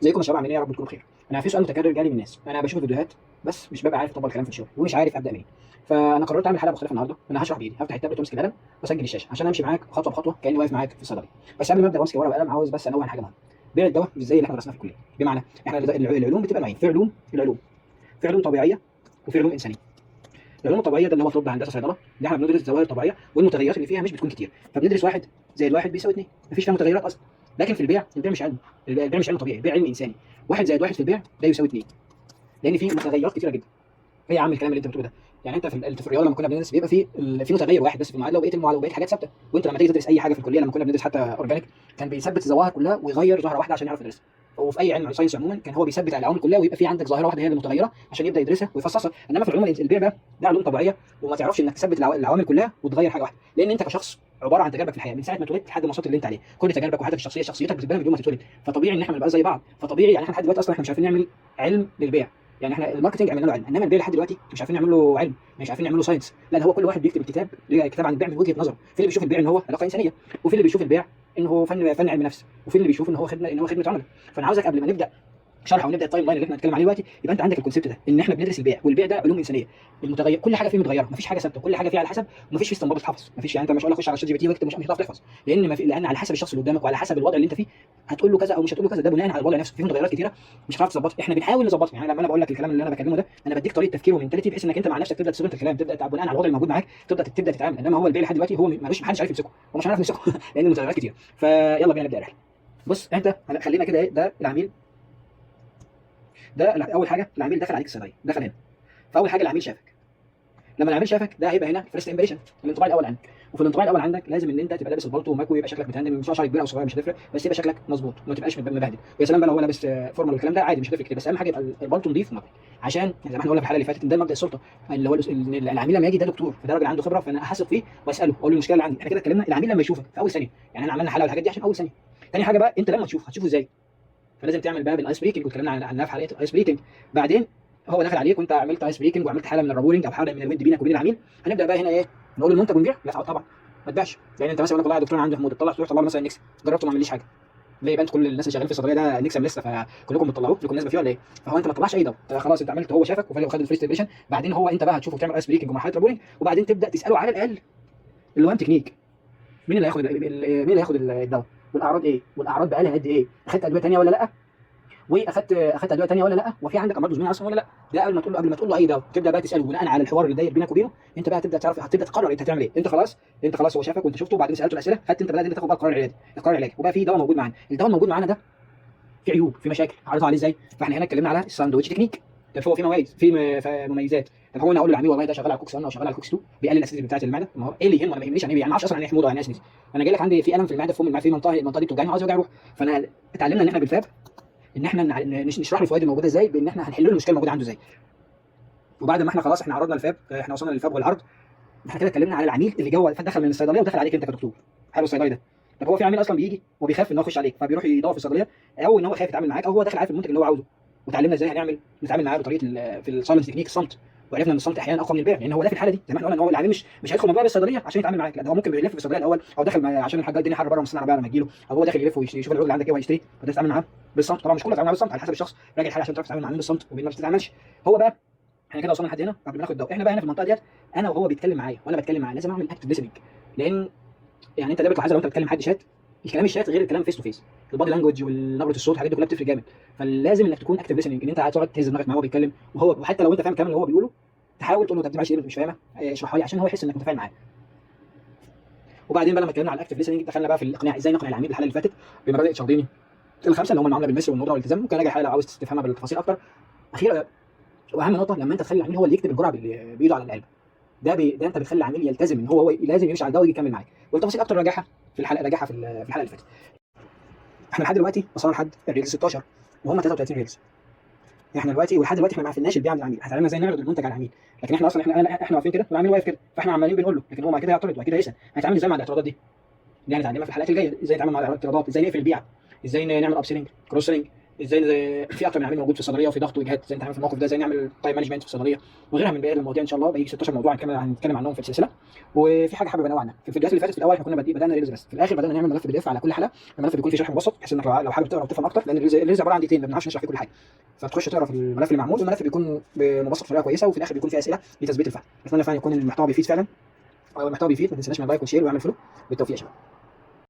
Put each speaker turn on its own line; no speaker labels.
ازيكم يا شباب، عاملين ايه؟ يا رب تكونوا بخير. انا في سؤال متكرر جالي من الناس، انا بشوف الفيديوهات بس مش ببقى عارف اطبق الكلام في الشغل ومش عارف ابدا منين. فانا قررت اعمل حلقه مختلفه النهارده. انا هشرح بايدي، هفتح التابلت وامسك القلم واسجل الشاشه عشان امشي معاك خطوه بخطوه كاني واقف معاك في الصيدليه. بس قبل ما ابدا وامسك ورقه وقلم عاوز بس انوه عن حاجه مهمه. بيع الدواء مش زي اللي احنا درسناه في الكليه. بمعنى احنا العلوم بتبقى نوعين، في علوم طبيعيه وفي علوم انسانيه. العلوم الطبيعيه ده اللي هو طب، هندسه، صيدله، ده احنا بندرس الظواهر الطبيعيه والمتغيرات اللي فيها مش بتكون كتير، فبندرس واحد زائد واحد بيساوي اتنين، مفيش فيها متغيرات اصلا. لكن في البيع مش علم، البيع مش علم طبيعي، البيع علم انساني. واحد زائد واحد في البيع ده يساوي اتنين، لان في متغيرات كتيره جدا. ايه يا عم الكلام اللي انت بتقوله ده؟ يعني انت في الرياضه لما كنا بندرس بيبقى في متغير واحد بس في المعادله، وبقيه حاجات ثابته. وانت لما تيجي تدرس اي حاجه في الكليه، لما كنا بندرس حتى اورجانيك، كان بيثبت الظواهر كلها ويغير ظاهره واحده عشان يعرف يدرسها. وفي اي علم ساينس عموما كان هو بيثبت العوامل كلها ويبقى في عندك ظاهره واحده هي المتغيره عشان يبدا يدرسها ويفصصها. انما في العلوم البيع بقى ده علوم طبيعيه، وما تعرفش انك تثبت العوامل كلها وتغير حاجه واحده، لان انت كشخص عباره عن تجاربك في الحياه من ساعه ما اتولدت لحد ما وصلت اللي انت عليه. كل تجاربك وحياتك الشخصيه، شخصيتك بتتبنى من يوم ما تتولد. فطبيعي ان احنا ما نبقاش زي بعض. فطبيعي يعني احنا لحد دلوقتي اصلا احنا مش عارفين نعمل علم للبيع. يعني احنا الماركتنج عملنا له علم، انما البيع لحد دلوقتي مش عارفين نعمل له علم، مش عارفين نعمل له ساينس. لا، ده هو كل واحد بيكتب كتاب عن البيع من وجهه نظره. في اللي بيشوف البيع ان هو علاقه انسانيه، وفي اللي بيشوف البيع ان هو فن علم نفس، وفي اللي بيشوف ان هو خدمه عملاء. فانا عاوزك قبل ما نبدا شرح ونبدا التايم لاين اللي احنا هنتكلم عليه دلوقتي، يبقى انت عندك الكونسيبت ده، ان احنا بندرس البيع، والبيع ده علوم انسانيه. المتغير كل حاجه فيه متغيره، مفيش حاجه ثابته، كل حاجه فيها على حسب، ومفيش فيه استنباط تحفظ. مفيش يعني انت مش هقول لك خش على شات جي بي تي واكتب، مش هتعرف تحفظ، لان على حسب الشخص اللي قدامك وعلى حسب الوضع اللي انت فيه هتقول له كذا او مش هتقول له كذا. ده بناء على الوضع نفسه، فيه متغيرات كتيره مش هتعرف تظبطها. احنا بنحاول نظبطها. يعني لما انا بقول لك الكلام اللي انا بكلمه ده، انا بديك طريقه تفكير ومنتاليتي بحيث انك انت مع نفسك تبدا تصيغ الكلام، تبدا بناء على الوضع الموجود معاك تبدا تتعامل. انما هو البيع لحد دلوقتي هو ملوش، محدش عارف يمسكه، هو مش عارف يمسكه لان المتغيرات كتير. فيلا بينا نبدا الرحله. بص انت خلينا كده ايه، ده العميل، ده اول حاجه العميل دخل عليك الصيدليه، دخل هنا. فاول حاجه العميل شافك. لما العميل شافك ده هيبقى هنا فيرست امبريشن، الانطباع الاول عنك. وفي الانطباع الاول عندك لازم ان انت تبقى لابس البلطو ومكوي، يبقى شكلك متهندم، مش شعر كبير او صغير مش هتفرق، بس يبقى شكلك مظبوط وما تبقاش مبهدل. ويا سلام بقى لو هو لابس فورمال والكلام ده عادي مش هتفرق كتير، بس اهم حاجه يبقى البلطو نظيف ومكوي. عشان يعني زي ما احنا قلنا في الحلقه اللي فاتت ان ده مبدا السلطه، اللي هو العميل لما يجي ده دكتور، فده راجل عنده خبره، فانا احاسب فيه واساله اقول له المشكله اللي عندي. احنا كده اتكلمنا العميل لما يشوفك في اول ثانيه، يعني احنا عملنا حلقه والحاجات دي عشان اول ثانيه. تاني حاجه بقى انت لما تشوفه هتشوفه ازاي؟ فلازم تعمل بقى بالايس بريكنج، واتكلمنا عنها في حلقه الايس بريكنج. بعدين هو دخل عليك وانت عملت ايس بريكنج وعملت حاله من الرابورنج او حاله من الود بينك وبين العميل. هنبدا بقى هنا ايه، نقول المنتج ونبيع؟ لا طبعا ما تبيعش. لان انت مثلا والله يا دكتور انا عندي حموضه، تطلع تروح تطلع مثلا نكسه، جربته ما عمليش حاجه. ليه؟ يبقى انت كل الناس اللي شغالين في الصيدليه ده نكسه لسه، فكلكم بتطلعوه، لكم نسبه فيه ولا ايه؟ فهو انت ما تطلعش اي دواء، خلاص انت عملت، هو شافك وخد الفريست امبريشن. بعدين هو انت بقى هتشوفه تعمل ايس بريكنج ومع حاله رابورنج، وبعدين تبدا تساله على الاقل اللي هو تكنيك، مين اللي هياخد الدواء، والاعراض ايه، والاعراض بقى لها قد ايه، اخدت ادويه ثانيه ولا لا، واخدت ادويه ثانيه ولا لا، وفي عندك امراض مزمنه اصلا ولا لا. ده قبل ما تقول له اي دواء تبدا بقى تساله بناء على الحوار اللي داير بينك وبينه. انت بقى هتبدا تقرر انت هتعمل ايه. انت خلاص هو شافك وانت شفته وبعدين سالته الاسئله، خدت انت بقى تاخد بقى القرار العلاجي. وبقى في دواء موجود معانا، الدواء الموجود معانا ده في عيوب، في مشاكل عرضها عليه ازاي. فاحنا هنا اتكلمنا على الساندوتش تكنيك. طب هو في مميز، مميزات. طب هو انا اقول للعميل والله ده شغال على كوكس 1 او شغال على كوكس 2 بيقلل الاسيديتي بتاعه المعده. ما هو ايه اللي يهمه؟ انا ما يهمنيش يعني ايه، انا ما اعرفش اصلا يعني ايه حموضه يعني اسيديتي. انا جاي لك عندي في الم في المعده، في المعده، في المنطقه دي بتوجعني وعايز اوجع روح. فانا اتعلمنا ان احنا بالفاب ان احنا نشرح له الفوائد الموجوده ازاي، بان احنا هنحل له المشكله الموجوده عنده ازاي. وبعد ما احنا خلاص احنا عرضنا الفاب، احنا وصلنا للفاب والعرض، احنا كده اتكلمنا على العميل اللي جوه دخل من الصيدليه ودخل عليك انت كدكتور. حلو الصيدلي ده. طب هو في عميل اصلا بيجي وبيخاف ان هو يخش عليك، فبيروح يدور في الصيدليه، او ان هو خايف يتعامل معاك، او هو داخل عارف المنتج اللي هو عاوزه. وتعلمنا ازاي نتعامل معاه بطريقه في السايلنس تكنيك، الصمت. وعرفنا ان الصمت احيانا اقوى من البيع، لان هو ده في الحاله دي زي ما احنا قلنا ان هو العميل مش هيدخل من باب الصيدليه عشان يتعامل معاك، لا ده هو ممكن يلف في الصيدليه الاول، او داخل عشان الحاجات الدنيا حر بره مستنى بقى لما تجيله، او هو داخل يلف ويشوف العروض اللي عندك ايه وهيشتري، فده تتعامل معاه بالصمت. طبعا مش كله تتعامل معاه بالصمت، على حسب الشخص راجل الحاله عشان تعرف تتعامل معاه بالصمت وبين ما بتتعاملش. هو بقى احنا كده وصلنا لحد هنا قبل ما ناخد دواء. احنا بقى هنا في المنطقه ديت انا وهو بيتكلم معايا وانا بتكلم معاه لازم اعمل اكتف ليسننج. لان يعني انت ده بتلاحظ لو انت بتكلم حد شات، الكلام الشات غير الكلام فيس تو فيس، البادي لانجوج ونبره الصوت الحاجات دي كلها بتفرق جامد. فلازم انك تكون اكتف ليسننج، ان انت قاعد تقعد تهز دماغك معاه وهو بيتكلم، وحتى لو انت فاهم الكلام اللي هو بيقوله تحاول تقول له طب دي معلش ايه مش فاهمها، اشرحها لي عشان هو يحس انك متفاعل معاه. وبعدين بقى لما اتكلمنا على الاكتف ليسننج دخلنا بقى في الاقناع، ازاي نقنع العميل الحلقه اللي فاتت بمبادئ تشارديني الخمسه اللي هم المعامله بالمثل والندره والالتزام. ممكن اجي الحلقه لو عاوز تفهمها بالتفاصيل اكتر. اخيرا واهم نقطه، لما انت تخلي العميل هو اللي يكتب الجرعه بايده على العلبه، ده انت بتخلي العميل يلتزم ان هو لازم يمشي على الدواء ويجي يكمل معاك. والتفاصيل اكتر راجعها في الحلقه اللي فاتت. احنا لحد دلوقتي وصلنا لحد الريلز 16 وهم 33 ريلز. احنا دلوقتي ولحد دلوقتي احنا ما عرفناش البيع عند العميل، هتعلمنا ازاي نعرض المنتج على العميل. لكن احنا اصلا احنا واقفين كده والعميل واقف كده، فاحنا عمالين بنقول له، لكن هو بعد كده هيعترض وبعد كده يسال. هنتعامل ازاي مع الاعتراضات دي؟ هنتعلمها في الحلقات الجايه، ازاي نتعامل مع الاعتراضات، ازاي نقفل البيع، ازاي نعمل اب سيلينج، كروس سيلينج، ازاي في اكتر من عميل موجود في الصيدليه وفي ضغط واجهاد، ازاي نتعامل في الموقف ده، ازاي نعمل تايم مانجمنت في الصيدليه، وغيرها من باقي المواضيع ان شاء الله. بقى 16 موضوع هنتكلم عنهم في السلسله. وفي حاجه حابب انوع عنها، في الفيديوهات اللي فاتت في الاول احنا كنا بدانا ريلز بس، في الاخر بدانا نعمل ملف بي دي اف على كل حلقه. الملف بيكون فيه شرح مبسط بحيث انك لو حابب تقرا وتفهم اكتر، لان الريلز عباره عن دقيقتين ما بنعرفش نشرح فيه كل حاجه، فتخش تقرا في الملف اللي معمول، والملف بيكون مبسط بطريقه كويسه، وفي الاخر بيكون فيه اسئله لتثبيت الفهم. اتمنى فعلا يكون المحتوى بيفيد فعلا، ولو المحتوى بيفيد ما تنساش من لايك وشير واعمل فولو. بالتوفيق يا شباب.